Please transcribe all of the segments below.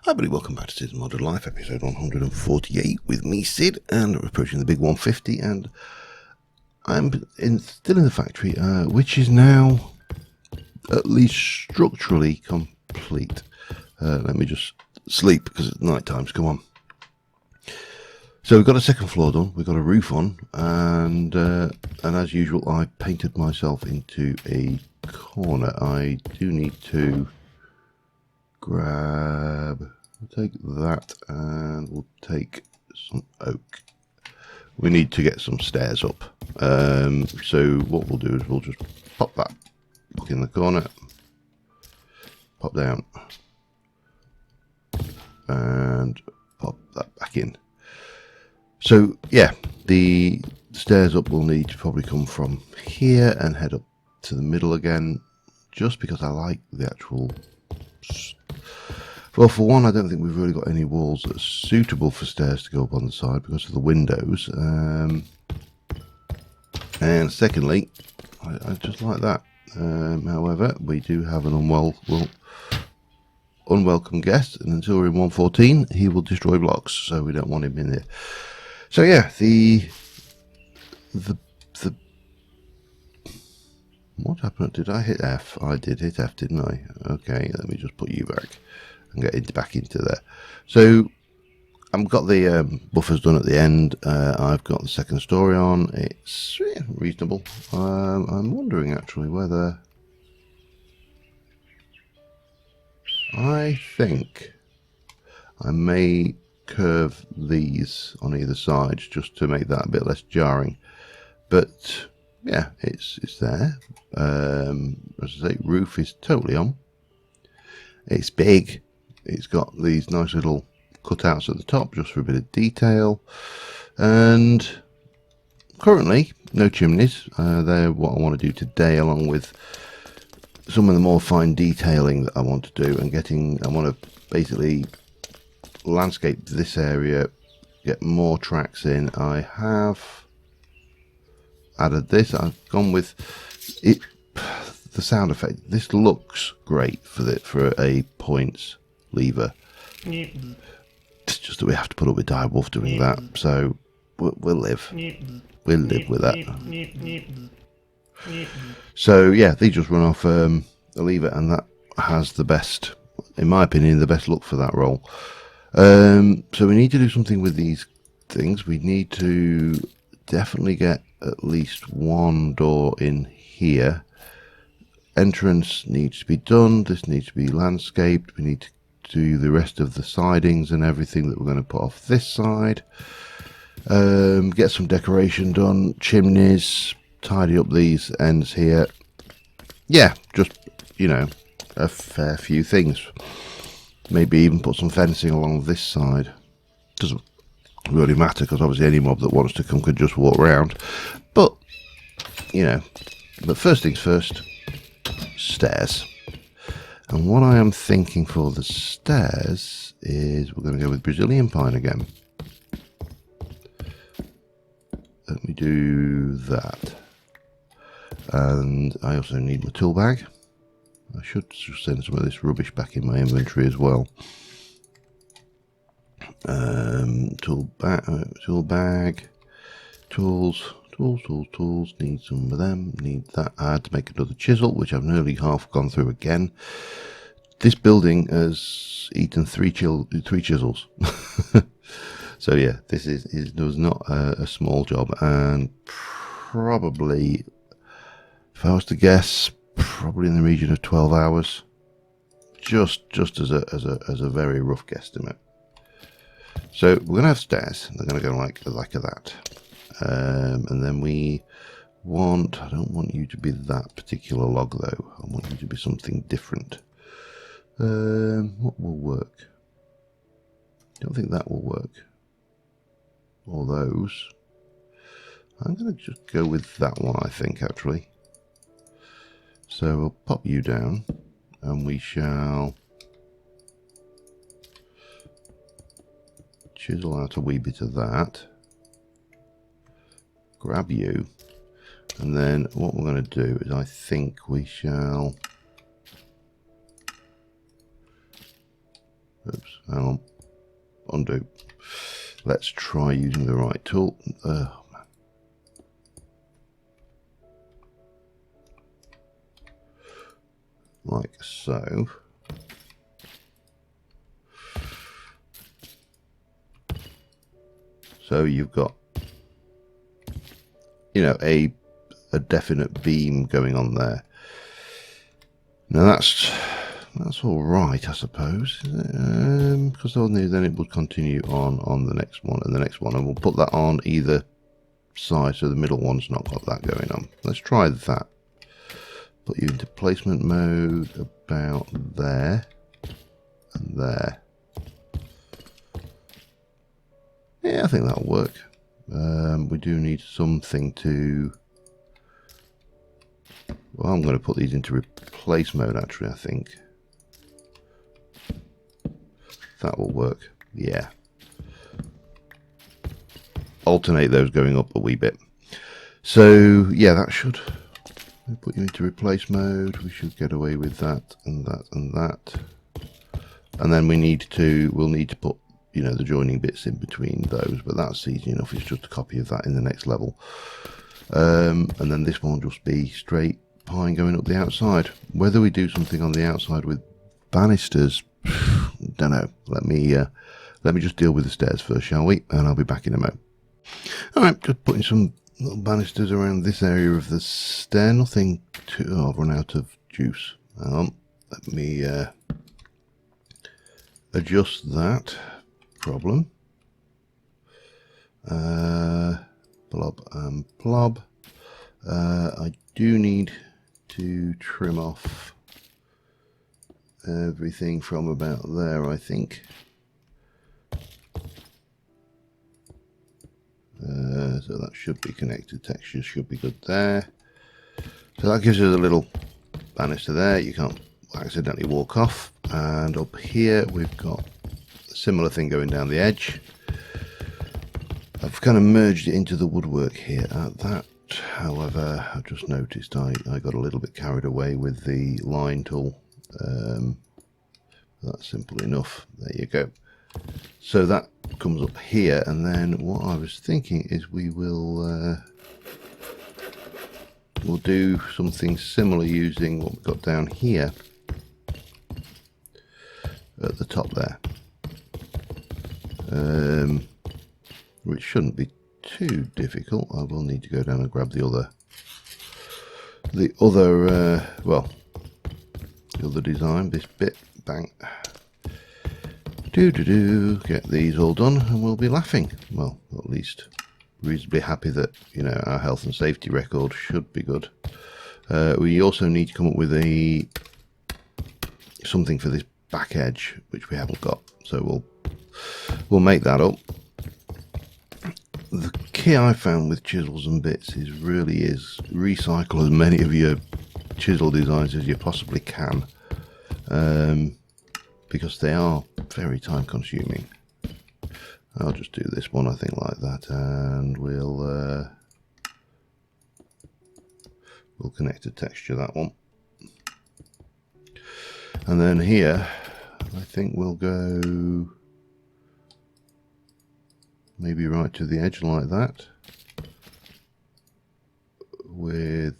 Hi everybody, welcome back to Cids Modern Life, episode 148 with me, Sid, and we're approaching the big 150, and I'm still in the factory, which is now at least structurally complete. Let me just sleep, because it's night time, so come on. So we've got a second floor done, we've got a roof on, and as usual, I painted myself into a corner. I do need to grab, we'll take that, and we'll take some oak. We need to get some stairs up, so what we'll do is we'll just pop that back in the corner, pop down, and pop that back in. So yeah, the stairs up will need to probably come from here and head up to the middle again, just because I like the actual. Well, for one, I don't think we've really got any walls that are suitable for stairs to go up on the side because of the windows. And secondly, I just like that. However, we do have an unwelcome guest, and until we're in 114, he will destroy blocks, so we don't want him in there. So yeah, the what happened? Did I hit F? I did hit F, didn't I? Okay, let me just put you back and get back into there. So I've got the buffers done at the end. I've got the second story on. It's reasonable. I'm wondering actually whether I think I may curve these on either side just to make that a bit less jarring. But yeah, it's there. As I say, roof is totally on. It's big. It's got these nice little cutouts at the top just for a bit of detail, and currently no chimneys. They're what I want to do today, along with some of the more fine detailing that I want to do, and I want to basically landscape this area, get more tracks in. I have added this. I've gone with it. The sound effect. This looks great for a points lever. It's just that we have to put up with Direwolf doing that, so we'll live. We'll live with that. So yeah, they just run off a lever, and that has the best, in my opinion, the best look for that role. So we need to do something with these things. We need to definitely get at least one door in here. Entrance needs to be done. This needs to be landscaped. We need to do the rest of the sidings and everything that we're going to put off this side. Get some decoration done. Chimneys. Tidy up these ends here. Yeah, just, you know, a fair few things. Maybe even put some fencing along this side. Doesn't really matter, because obviously any mob that wants to come could just walk around. But, you know, but first things first, stairs. And what I am thinking for the stairs is we're going to go with Brazilian pine again. Let me do that. And I also need my tool bag. I should just send some of this rubbish back in my inventory as well. Tool bag, tools, need some of them, need that. I had to make another chisel, which I've nearly half gone through again. This building has eaten three chisels. So yeah, this was not a small job, and probably, if I was to guess, probably in the region of 12 hours, just as a very rough guesstimate. So we're gonna have stairs. They're gonna go like that, and then I don't want you to be that particular log though. I want you to be something different. What will work? I don't think that will work. Or those. I'm gonna just go with that one, I think, actually. So we'll pop you down, and we shall chisel out a wee bit of that, grab you, and then what we're going to do is I think we shall Oops, hang on. Undo. Let's try using the right tool. Like so. So you've got, you know, a definite beam going on there. Now that's all right, I suppose, because then it will continue on the next one and the next one, and we'll put that on either side, so the middle one's not got that going on. Let's try that. Put you into placement mode about there and there. Yeah, I think that'll work. We do need something to... Well, I'm going to put these into replace mode, actually, I think. That will work. Yeah. Alternate those going up a wee bit. So, yeah, that should... We'll put you into replace mode. We should get away with that and that and that. And then we'll need to put, you know, the joining bits in between those, but that's easy enough. It's just a copy of that in the next level. And then this one will just be straight pine going up the outside. Whether we do something on the outside with banisters, don't know. Let me just deal with the stairs first, shall we? And I'll be back in a moment. All right, just putting some little banisters around this area of the stair. Nothing too... Oh, I've run out of juice. Hang on. Let me adjust that problem. Blob and blob. I do need to trim off everything from about there, I think. So that should be connected. Texture should be good there. So that gives us a little banister there. You can't accidentally walk off. And up here we've got a similar thing going down the edge. I've kind of merged it into the woodwork here. That, however, I've just noticed I got a little bit carried away with the line tool. That's simple enough. There you go. So that comes up here, and then what I was thinking is we'll do something similar using what we've got down here at the top there, which shouldn't be too difficult. I will need to go down and grab the other design, this bit, bang. Get these all done and we'll be laughing. Well, at least reasonably happy that, you know, our health and safety record should be good. We also need to come up with something for this back edge, which we haven't got, so we'll make that up. The key I found with chisels and bits is recycle as many of your chisel designs as you possibly can. Because they are very time consuming. I'll just do this one, I think, like that, and we'll connect a texture, that one. And then here, I think we'll go maybe right to the edge like that, with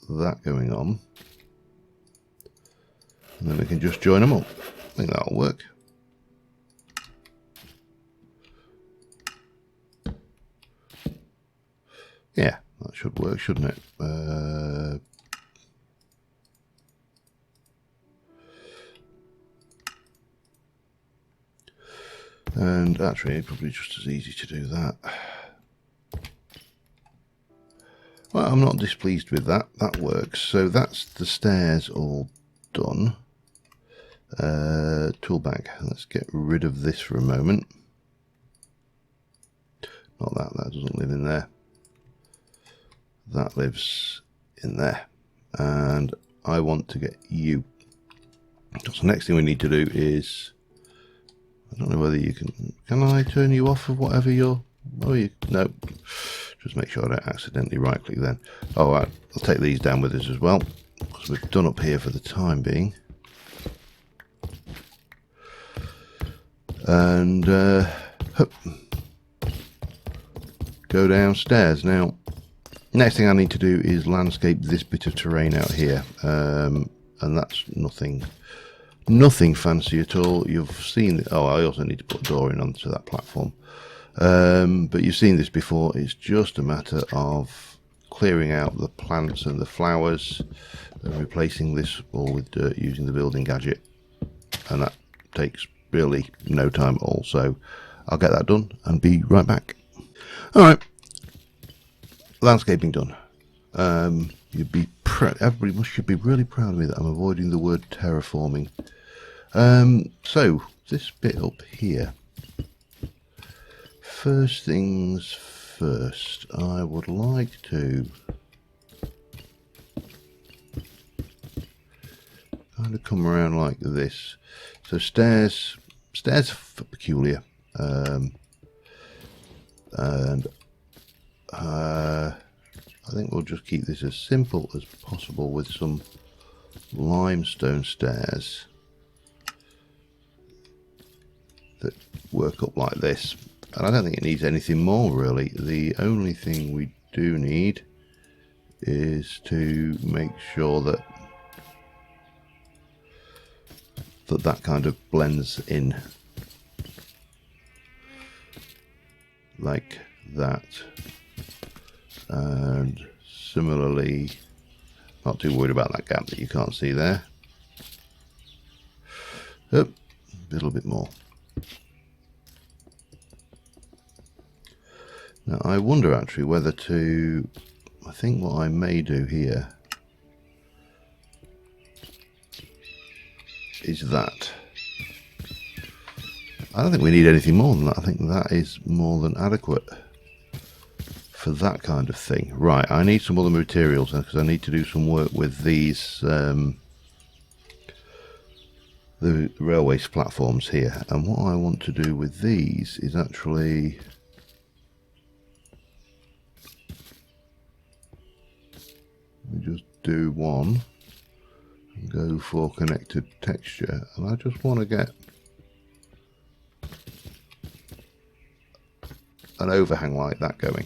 that going on. And then we can just join them up. I think that'll work. Yeah, that should work, shouldn't it? And actually, probably just as easy to do that. Well, I'm not displeased with that. That works. So that's the stairs all done. Tool bag. Let's get rid of this for a moment. Not that doesn't live in there. That lives in there. And I want to get you. So the next thing we need to do is, I don't know whether you can I turn you off of whatever you're, no. Just make sure I don't accidentally right click then. Oh, right. I'll take these down with us as well, because we've done up here for the time being. and hup, go downstairs. Now, next thing I need to do is landscape this bit of terrain out here, and that's nothing fancy at all. You've seen it. Oh, I also need to put a door in onto that platform, but you've seen this before. It's just a matter of clearing out the plants and the flowers and replacing this all with dirt using the building gadget, and that takes really no time at all. So I'll get that done and be right back. Alright, landscaping done. You'd be everybody should be really proud of me that I'm avoiding the word terraforming. So this bit up here, first things first, I would like to kind of come around like this. So stairs are peculiar, and I think we'll just keep this as simple as possible with some limestone stairs that work up like this. And I don't think it needs anything more really. The only thing we do need is to make sure that that kind of blends in like that. And similarly, not too worried about that gap that you can't see there. A little bit more. Now I wonder actually whether to, I think what I may do here is that. I don't think we need anything more than that. I think that is more than adequate for that kind of thing. Right, I need some other materials because I need to do some work with these the railway platforms here. And what I want to do with these is actually just do one and go for connected texture, and I just want to get an overhang like that going,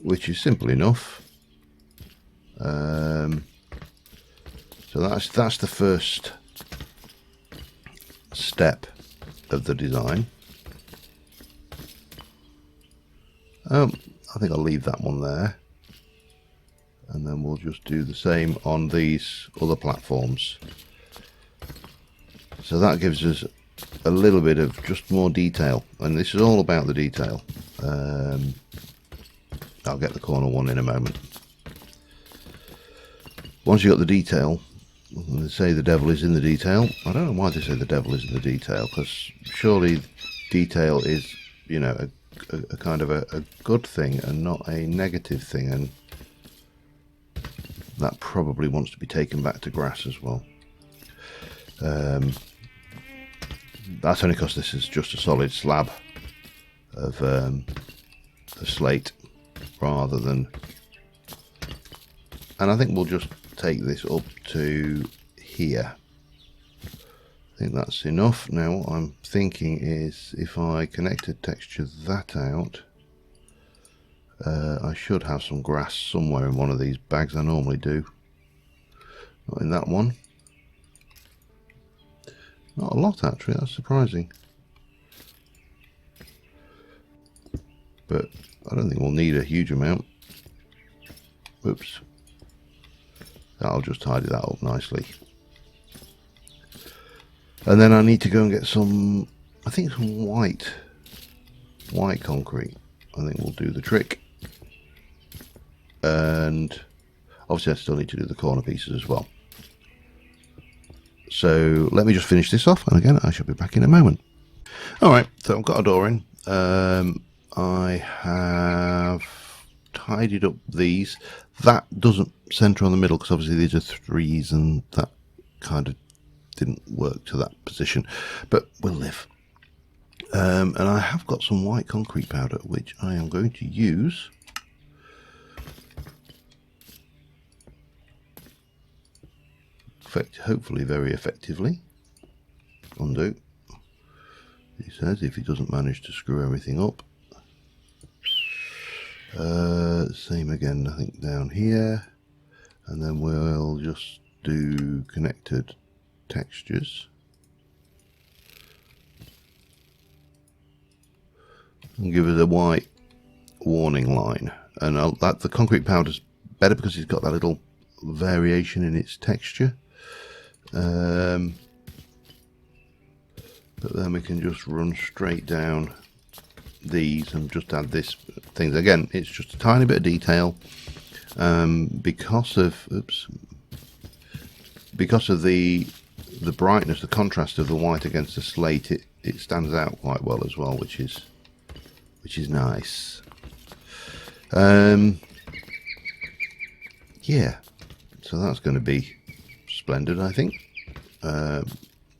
which is simple enough. So that's the first step of the design. I think I'll leave that one there, and then we'll just do the same on these other platforms. So that gives us a little bit of just more detail, and this is all about the detail. I'll get the corner one in a moment. Once you've got the detail, they say the devil is in the detail. I don't know why they say the devil is in the detail, because surely detail is, you know, a kind of a good thing and not a negative thing, and that probably wants to be taken back to grass as well. That's only because this is just a solid slab of slate rather than, and I think we'll just take this up to here. I think that's enough. Now what I'm thinking is if I connected texture that out, I should have some grass somewhere in one of these bags. I normally do. Not in that one. Not a lot actually, that's surprising. But I don't think we'll need a huge amount. Oops. That'll just tidy that up nicely. And then I need to go and get some, I think some white concrete. I think we'll do the trick. And obviously I still need to do the corner pieces as well. So let me just finish this off, and again I shall be back in a moment. Alright, so I've got a door in. I have tidied up these. That doesn't centre on the middle because obviously these are threes and that kind of didn't work to that position, but we'll live. And I have got some white concrete powder which I am going to use hopefully very effectively. Undo. he says, if he doesn't manage to screw everything up. Same again, I think, down here. And then we'll just do connected textures. And give us a white warning line. And the concrete powder's better because it's got that little variation in its texture. But then we can just run straight down these and just add this things. Again, it's just a tiny bit of detail. Because of the brightness, the contrast of the white against the slate, it stands out quite well as well, which is nice. Yeah, so that's going to be splendid, I think.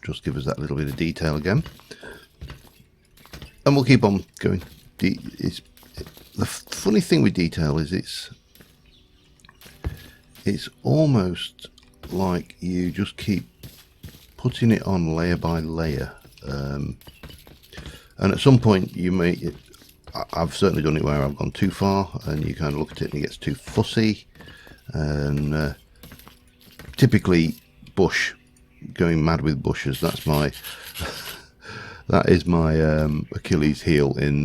Just give us that little bit of detail again, and we'll keep on going. The funny thing with detail is it's almost like you just keep putting it on layer by layer, and at some point you may, I've certainly done it where I've gone too far and you kind of look at it and it gets too fussy, and typically bush, going mad with bushes, that's my that is my Achilles heel in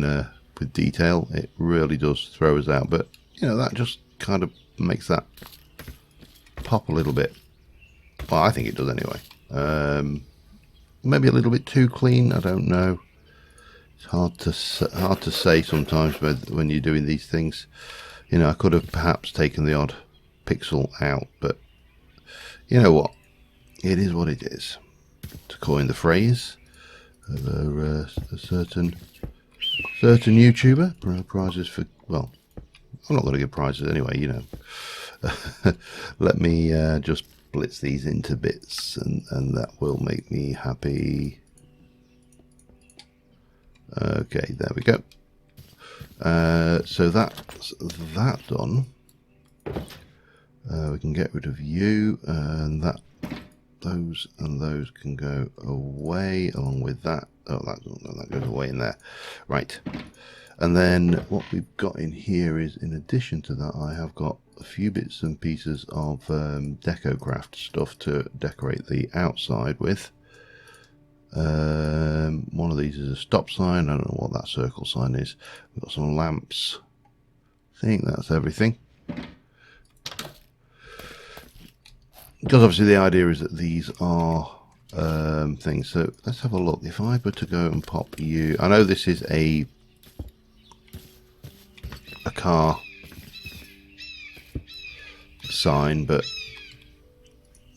with detail. It really does throw us out, but you know, that just kind of makes that pop a little bit. Well, I think it does anyway. Maybe a little bit too clean, I don't know. It's hard to say sometimes when you're doing these things. You know, I could have perhaps taken the odd pixel out, but you know what? It is what it is. To coin the phrase of a certain YouTuber, prizes for, well, I'm not going to give prizes anyway, you know. Let me just blitz these into bits, and that will make me happy. Okay, there we go. So that's that done. We can get rid of you, and those and those can go away along with that. Oh, that goes away in there. Right. And then what we've got in here is, in addition to that, I have got a few bits and pieces of DecoCraft stuff to decorate the outside with. One of these is a stop sign. I don't know what that circle sign is. We've got some lamps. I think that's everything. Because obviously the idea is that these are things. So let's have a look. If I were to go and pop you, I know this is a car sign, but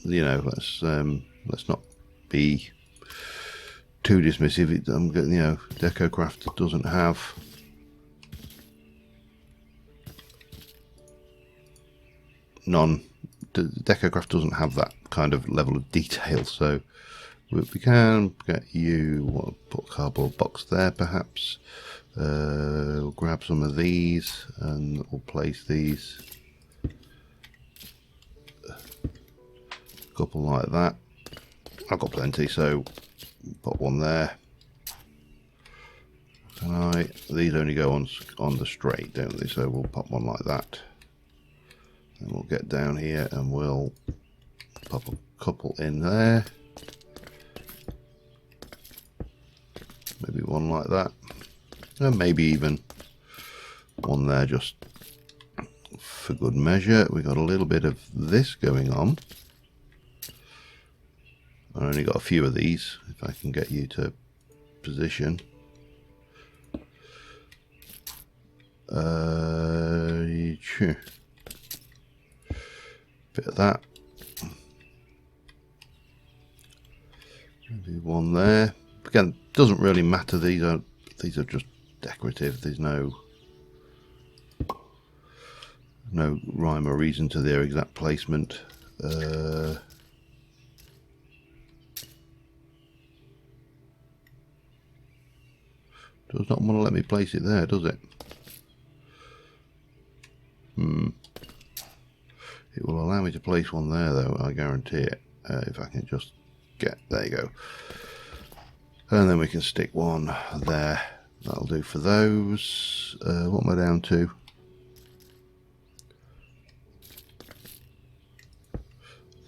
you know, let's not be too dismissive. You know, DecoCraft doesn't have DecoCraft doesn't have that kind of level of detail, so we can get you, put a cardboard box there perhaps. We'll grab some of these and we'll place these, a couple like that. I've got plenty, so put one there. These only go on the straight, don't they? So we'll pop one like that. And we'll get down here and we'll pop a couple in there. Maybe one like that. And maybe even one there just for good measure. We've got a little bit of this going on. I only got a few of these, if I can get you to position. Bit of that. Maybe one there. Again, doesn't really matter. These are just decorative. There's no rhyme or reason to their exact placement. Does not want to let me place it there, does it? It will allow me to place one there, though, I guarantee it. If I can just get, there you go. And then we can stick one there. That'll do for those. What am I down to?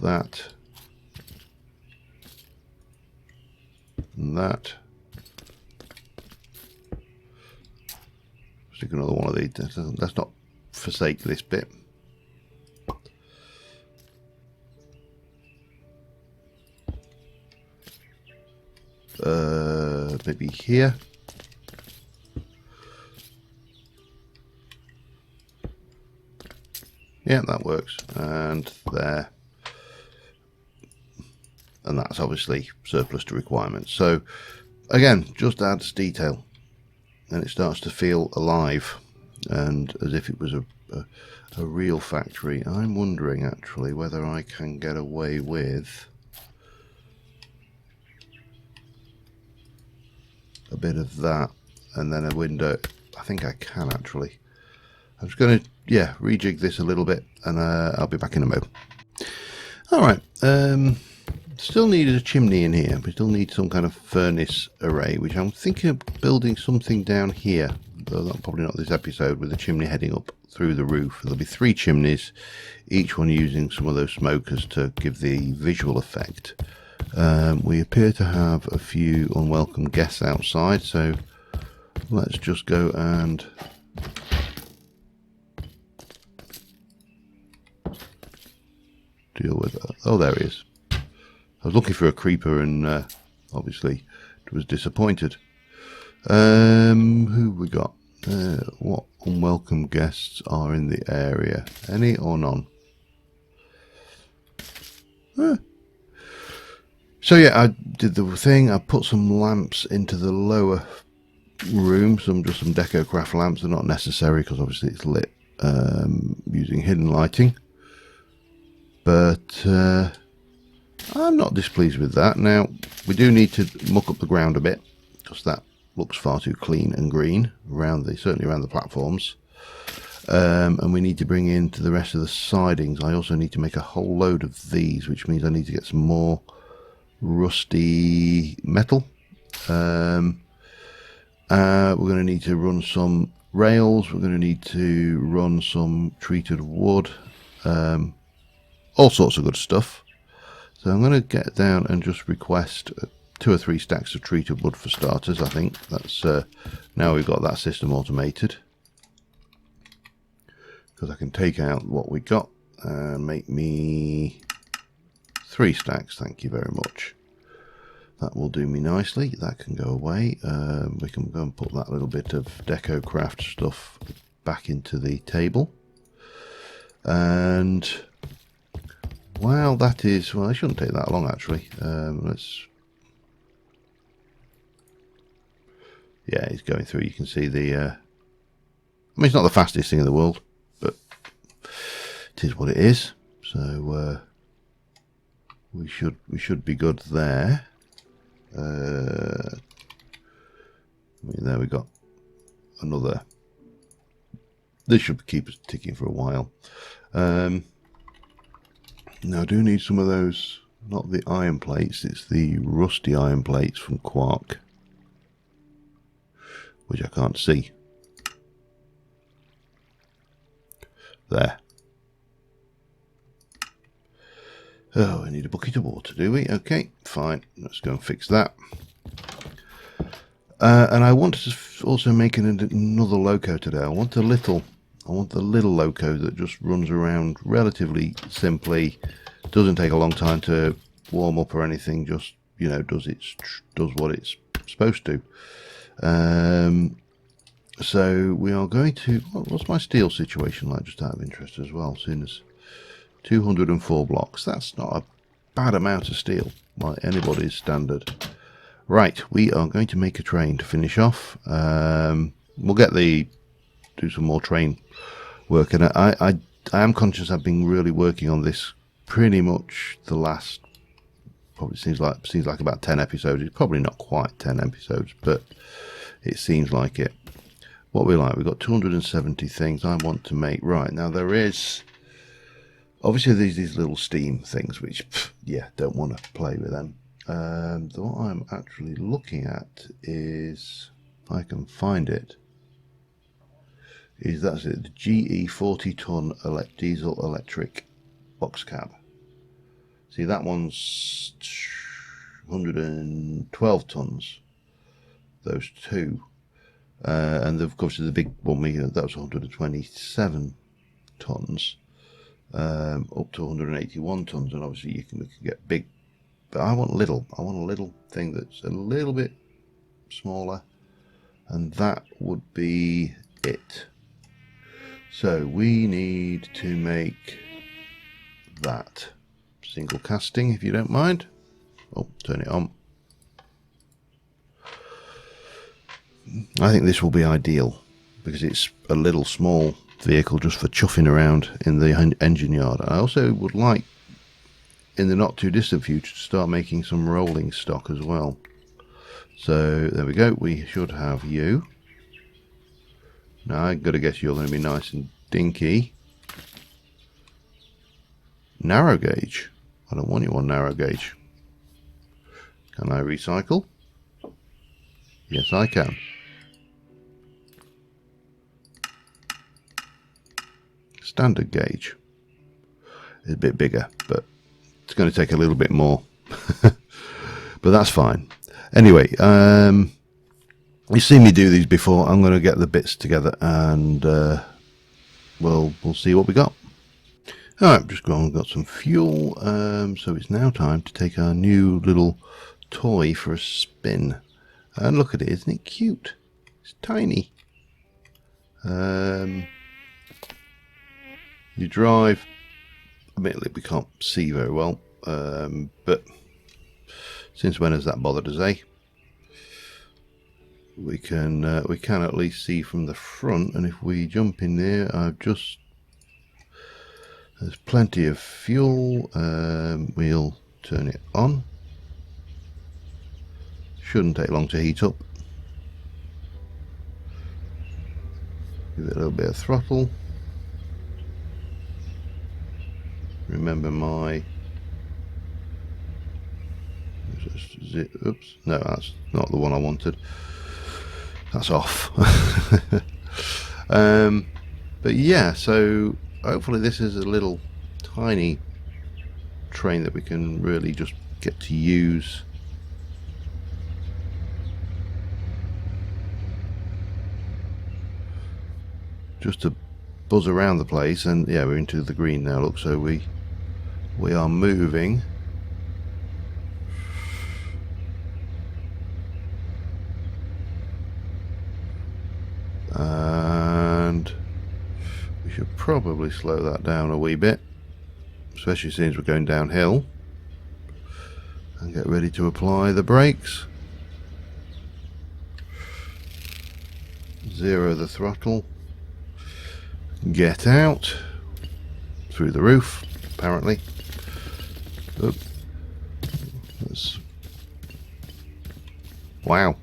That. And that. Stick another one of these. Let's not forsake this bit. Maybe here. Yeah, that works. And there. And that's obviously surplus to requirements. So again, just adds detail, and it starts to feel alive and as if it was a real factory. I'm wondering actually whether I can get away with a bit of that and then a window. I think I can actually. I'm just going to rejig this a little bit, and I'll be back in a moment. All right. Still needed a chimney in here. We still need some kind of furnace array, which I'm thinking of building something down here, though probably not this episode, with the chimney heading up through the roof. There'll be 3 chimneys, each one using some of those smokers to give the visual effect. We appear to have a few unwelcome guests outside, so let's just go and deal with that. Oh, there he is. I was looking for a creeper and obviously was disappointed. Who we got? What unwelcome guests are in the area? Any or none? So yeah, I did the thing. I put some lamps into the lower room. Just some deco craft lamps. They're not necessary because obviously it's lit using hidden lighting. But I'm not displeased with that. Now, we do need to muck up the ground a bit, because that looks far too clean and green, certainly around the platforms. And we need to bring into the rest of the sidings. I also need to make a whole load of these, which means I need to get some more rusty metal. We're going to need to run some rails. We're going to need to run some treated wood. All sorts of good stuff. So I'm going to get down and just request 2 or 3 stacks of treated wood for starters. I think that's now we've got that system automated, because I can take out what we got and make me 3 stacks. Thank you very much. That will do me nicely. That can go away. We can go and put that little bit of deco craft stuff back into the table. And well, that is, well, it shouldn't take that long actually. Yeah, he's going through. You can see the, I mean, it's not the fastest thing in the world, but it is what it is. So we should be good there. I mean, there we got another. This should keep us ticking for a while. Now I do need some of those, not the iron plates, it's the rusty iron plates from Quark, which I can't see. There. Oh, I need a bucket of water, do we? Okay, fine. Let's go and fix that. And I want to also make another loco today. I want the little loco that just runs around relatively simply, doesn't take a long time to warm up or anything, just, you know, does what it's supposed to. So we are going to, what's my steel situation like, just out of interest as well, seeing as 204 blocks. That's not a bad amount of steel by anybody's standard. Right, we are going to make a train to finish off. We'll do some more train work, and I am conscious I've been really working on this pretty much the last, probably seems like about 10 episodes. It's probably not quite 10 episodes, but it seems like it. What we've got 270 things I want to make. Right, now there is obviously these little steam things, which yeah, don't want to play with them. What I'm actually looking at is, if I can find it, that's it, the GE 40-ton diesel electric box cab. See, that one's 112 tons, those two. And of course the big one, that was 127 tons, up to 181 tons, and obviously we can get big, but I want a little thing that's a little bit smaller, and that would be it. So we need to make that single casting, if you don't mind. Oh, turn it on. I think this will be ideal because it's a little small vehicle just for chuffing around in the engine yard. I also would like, in the not too distant future, to start making some rolling stock as well. So there we go, we should have you. Now I've got to guess you're going to be nice and dinky. Narrow gauge. I don't want you on narrow gauge. Can I recycle? Yes, I can. Standard gauge is a bit bigger, but it's going to take a little bit more. But that's fine. Anyway, you've seen me do these before. I'm going to get the bits together and we'll see what we got. Alright, just got some fuel. So it's now time to take our new little toy for a spin. And look at it, isn't it cute? It's tiny. You drive, admittedly we can't see very well, but since when has that bothered us, eh? We can at least see from the front, and if we jump in there, there's plenty of fuel. We'll turn it on. Shouldn't take long to heat up. Give it a little bit of throttle. Remember my... Oops, no, that's not the one I wanted. That's off. But yeah, so hopefully this is a little tiny train that we can really just get to use. Just to buzz around the place. And yeah, we're into the green now, look, so we are moving. And we should probably slow that down a wee bit, especially since we're going downhill, and get ready to apply the brakes. Zero the throttle. Get out through the roof, apparently. Oop. Wow.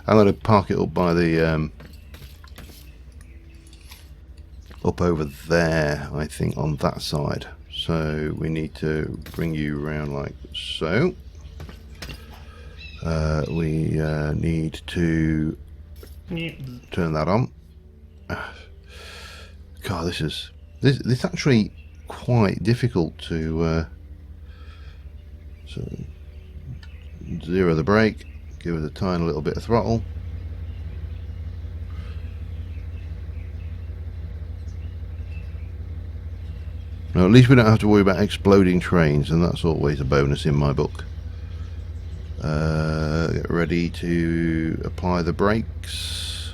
I'm going to park it up by the up over there, I think, on that side. So we need to bring you around like so. We need to turn that on. God, this actually quite difficult to so zero the brake, give it a tiny little bit of throttle. Now at least we don't have to worry about exploding trains, and that's always a bonus in my book. Get ready to apply the brakes.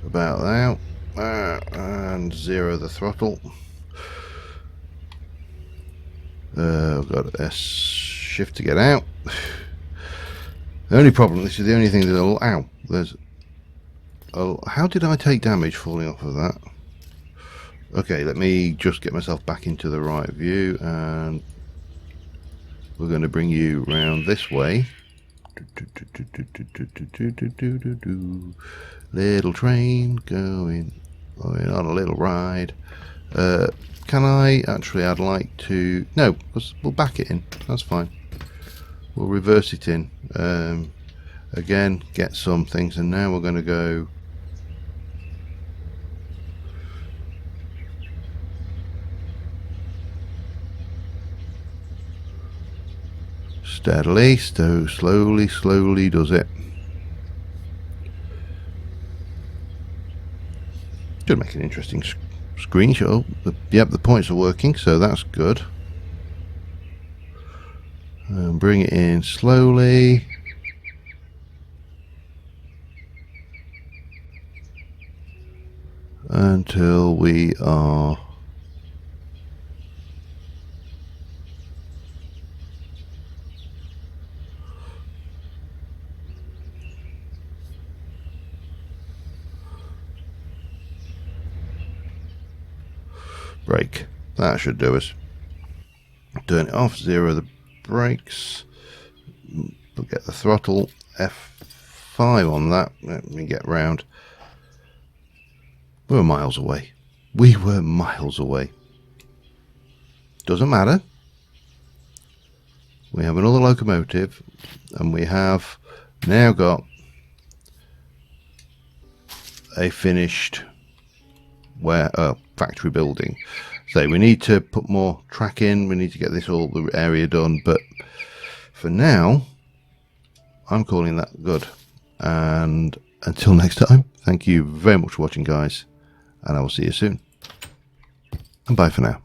About that. And zero the throttle. I've got S shift to get out. The only problem, this is the only thing that's ow, there's how did I take damage falling off of that? Okay, let me just get myself back into the right view, and we're going to bring you round this way. Little train going on a little ride. Can I actually? I'd like to. No, we'll back it in. That's fine. We'll reverse it in. Again, get some things, and now we're going to go. Steadily, slowly does it. Should make an interesting screenshot. Yep, the points are working, so that's good. And bring it in slowly. Until we are brake. That should do us. Turn it off, zero the brakes. We'll get the throttle, F5 on that. Let me get round. We were miles away. We were miles away. Doesn't matter. We have another locomotive, and we have now got a finished factory building. So we need to put more track in. We need to get this all the area done. But for now, I'm calling that good. And until next time, thank you very much for watching, guys. And I will see you soon. And bye for now.